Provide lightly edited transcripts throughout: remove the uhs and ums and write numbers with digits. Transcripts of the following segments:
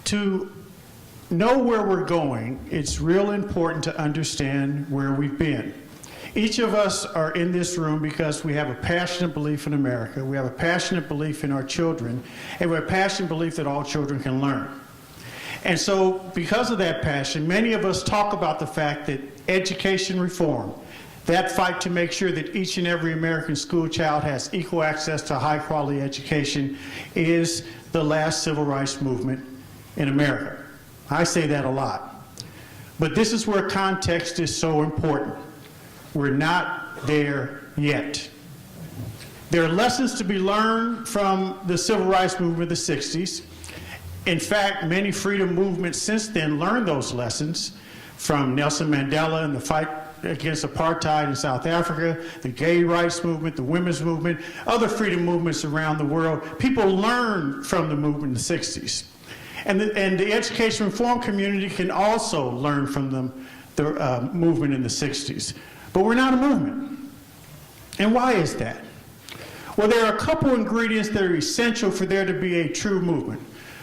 To know where we're going, it's real important to understand where we've been. Each of us are in this room because we have a passionate belief in America, we have a passionate belief in our children, and we have a passionate belief that all children can learn. And so, because of that passion, many of us talk about the fact that education reform, that fight to make sure that each and every American school child has equal access to high-quality education, is the last civil rights movement in America. I say that a lot. But this is where context is so important. We're not there yet. There are lessons to be learned from the civil rights movement of the 60s. In fact, many freedom movements since then learned those lessons from Nelson Mandela and the fight against apartheid in South Africa, the gay rights movement, the women's movement, other freedom movements around the world. People learned from the movement in the 60s. And the education reform community can also learn from the movement in the 60s. But we're not a movement. And why is that? Well, there are a couple ingredients that are essential for there to be a true movement.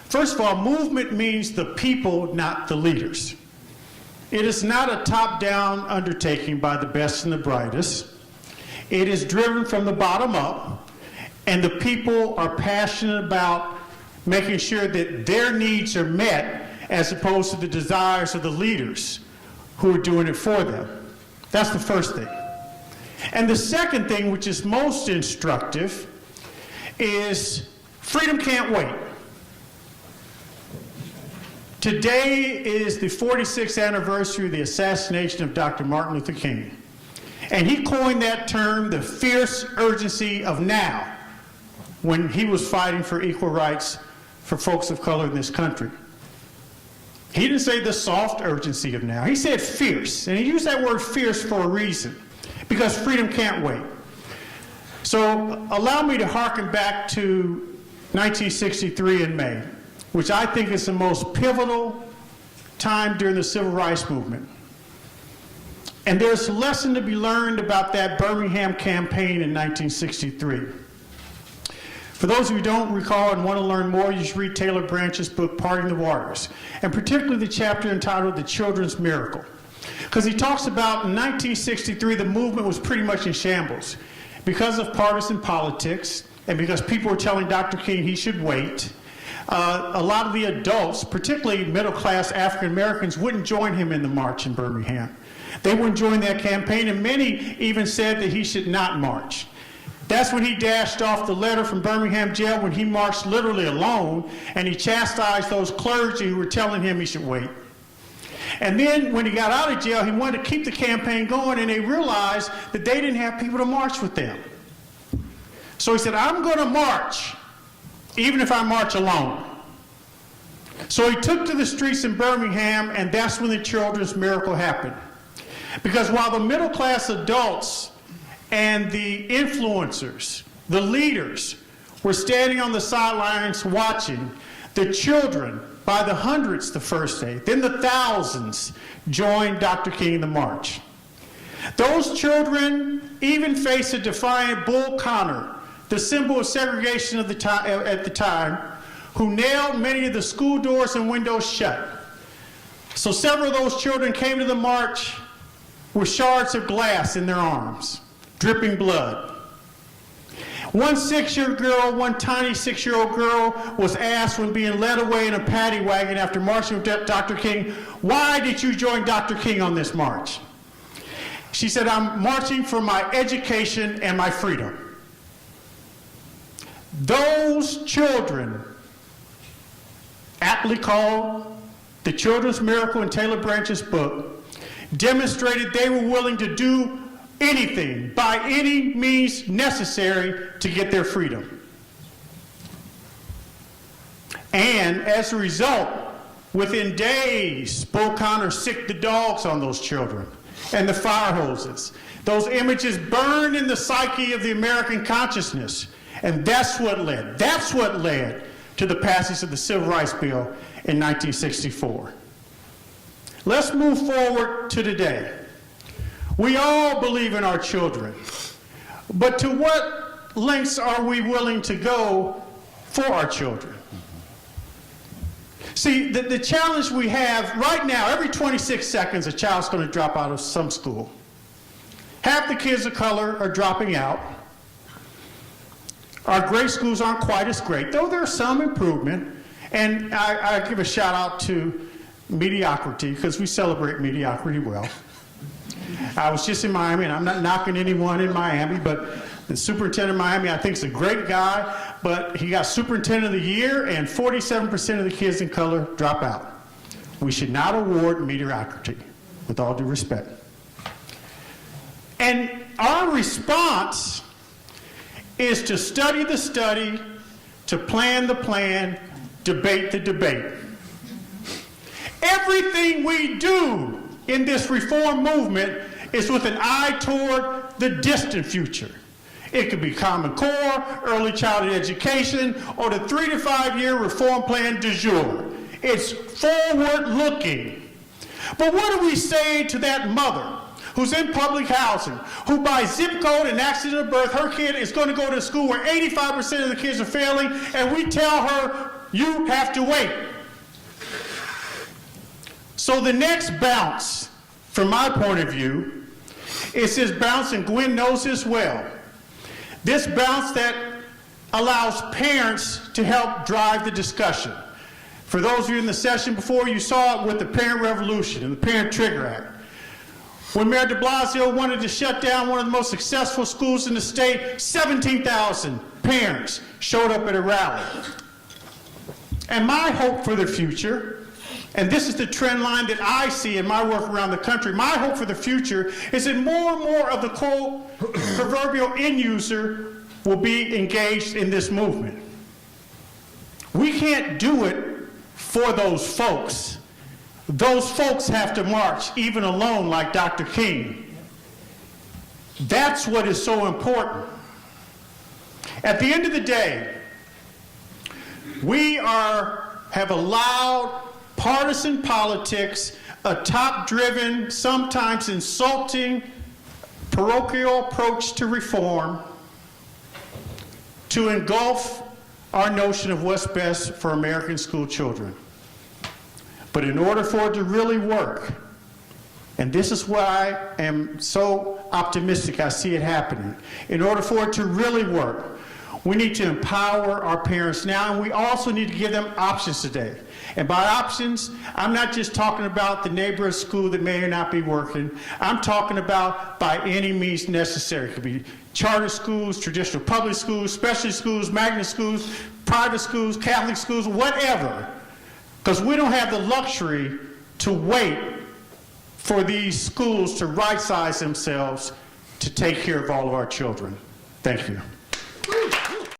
First of all, movement means the people, not the leaders. It is not a top-down undertaking by the best and the brightest. It is driven from the bottom up, and the people are passionate about making sure that their needs are met as opposed to the desires of the leaders who are doing it for them. That's the first thing. And the second thing, which is most instructive, is freedom can't wait. Today is the 46th anniversary of the assassination of Dr. Martin Luther King. And he coined that term, the fierce urgency of now, when he was fighting for equal rights for folks of color in this country. He didn't say the soft urgency of now. He said fierce. And he used that word fierce for a reason, because freedom can't wait. So allow me to hearken back to 1963 in May, which I think is the most pivotal time during the civil rights movement. And there's a lesson to be learned about that Birmingham campaign in 1963. For those of you who don't recall and want to learn more, you should read Taylor Branch's book, Parting the Waters, and particularly the chapter entitled The Children's Miracle. Because he talks about in 1963, the movement was pretty much in shambles because of partisan politics and because people were telling Dr. King he should wait. A lot of the adults, particularly middle-class African Americans, wouldn't join him in the march in Birmingham. They wouldn't join that campaign, and many even said that he should not march. That's when he dashed off the letter from Birmingham jail, when he marched literally alone, and he chastised those clergy who were telling him he should wait. And then when he got out of jail, he wanted to keep the campaign going, and they realized that they didn't have people to march with them. So he said, I'm going to march, even if I march alone. So he took to the streets in Birmingham, and that's when the children's miracle happened. Because while the middle-class adults and the influencers, the leaders, were standing on the sidelines watching, the children, by the hundreds the first day, then the thousands, joined Dr. King in the march. Those children even faced a defiant Bull Connor, the symbol of segregation of at the time, who nailed many of the school doors and windows shut. So several of those children came to the march with shards of glass in their arms, dripping blood. One tiny 6-year-old girl was asked when being led away in a paddy wagon after marching with Dr. King, why did you join Dr. King on this march? She said, I'm marching for my education and my freedom. Those children, aptly called The Children's Miracle in Taylor Branch's book, demonstrated they were willing to do anything, by any means necessary, to get their freedom. And as a result, within days, Bull Connor sicked the dogs on those children and the fire hoses. Those images burned in the psyche of the American consciousness. And that's what led to the passage of the Civil Rights Bill in 1964. Let's move forward to today. We all believe in our children, but to what lengths are we willing to go for our children? See, the challenge we have right now, every 26 seconds, a child's going to drop out of some school. Half the kids of color are dropping out. Our grade schools aren't quite as great, though there's some improvement. And I give a shout out to mediocrity, because we celebrate mediocrity well. I was just in Miami, and I'm not knocking anyone in Miami, but the superintendent of Miami, I think, is a great guy, but he got superintendent of the year, and 47% of the kids in color drop out. We should not award mediocrity, with all due respect. And our response is to study the study, to plan the plan, debate the debate. Everything we do in this reform movement is with an eye toward the distant future. It could be Common Core, early childhood education, or the 3 to 5 year reform plan du jour. It's forward-looking. But what do we say to that mother who's in public housing, who by zip code and accident of birth, her kid is going to go to a school where 85% of the kids are failing, and we tell her, you have to wait? So the next bounce, from my point of view, is this bounce, and Gwen knows this well, this bounce that allows parents to help drive the discussion. For those of you in the session before, you saw it with the Parent Revolution and the Parent Trigger Act. When Mayor de Blasio wanted to shut down one of the most successful schools in the state, 17,000 parents showed up at a rally. And my hope for the future, and this is the trend line that I see in my work around the country, my hope for the future is that more and more of the quote proverbial end user will be engaged in this movement. We can't do it for those folks. Those folks have to march, even alone, like Dr. King. That's what is so important. At the end of the day, we have allowed partisan politics, a top-driven, sometimes insulting, parochial approach to reform, to engulf our notion of what's best for American school children. But in order for it to really work, and this is why I am so optimistic I see it happening, in order for it to really work, we need to empower our parents now, and we also need to give them options today. And by options, I'm not just talking about the neighborhood school that may or not be working. I'm talking about by any means necessary. It could be charter schools, traditional public schools, specialty schools, magnet schools, private schools, Catholic schools, whatever. Because we don't have the luxury to wait for these schools to right-size themselves to take care of all of our children. Thank you.